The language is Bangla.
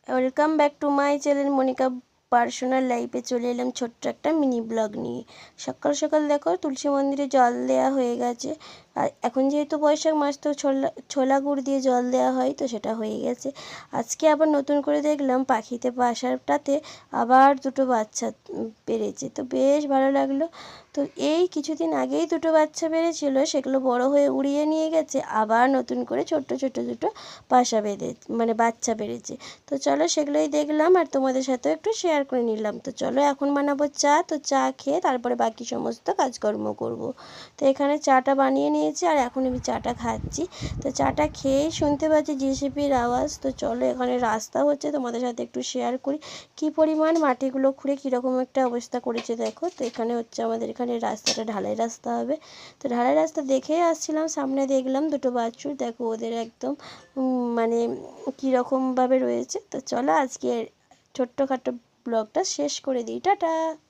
Welcome back to my channel Monica personal লাইফে। চলে এলাম ছোট্ট একটা মিনি ব্লগ নিয়ে। সকাল সকাল দেখো তুলসী মন্দিরে জল দেওয়া হয়ে গেছে। আর এখন যেহেতু বৈশাখ মাস, তো ছোলা গুড় দিয়ে জল দেওয়া হয়, তো সেটা হয়ে গেছে। আজকে আবার নতুন করে দেখলাম পাখিতে বাসাটাতে আবার দুটো বাচ্চা বেড়েছে, তো বেশ ভালো লাগলো। তো এই কিছুদিন আগেই দুটো বাচ্চা বেড়েছিল, সেগুলো বড় হয়ে উড়িয়ে নিয়ে গেছে, আবার নতুন করে ছোট্ট ছোট্ট দুটো বাসা বেঁধে মানে বাচ্চা বেড়েছে। তো চলো সেগুলোই দেখলাম আর তোমাদের সাথেও একটু শেয়ার করে নিলাম। তো চলো এখন বানাবো চা। তো চা খেয়ে তারপরে বাকি সমস্ত কাজকর্ম করব। তো এখানে চাটা বানিয়ে নিয়েছি আর এখন আমি চাটা খাচ্ছি। তো চাটা খেয়েই শুনতে পাচ্ছি জিসিপির আওয়াজ। তো চলো এখানে রাস্তা হচ্ছে, তোমাদের সাথে একটু শেয়ার করি কি পরিমাণ মাটিগুলো খুঁড়ে কীরকম একটা অবস্থা করেছে দেখো। তো এখানে হচ্ছে আমাদের এখানে রাস্তাটা ঢালাই রাস্তা হবে। তো ঢালাই রাস্তা দেখেই আসছিলাম, সামনে দেখলাম দুটো বাছুর, দেখো ওদের একদম মানে কীরকমভাবে রয়েছে। তো চলো আজকে ছোট্টখাটো ব্লগটা শেষ করে দিই। টাটা।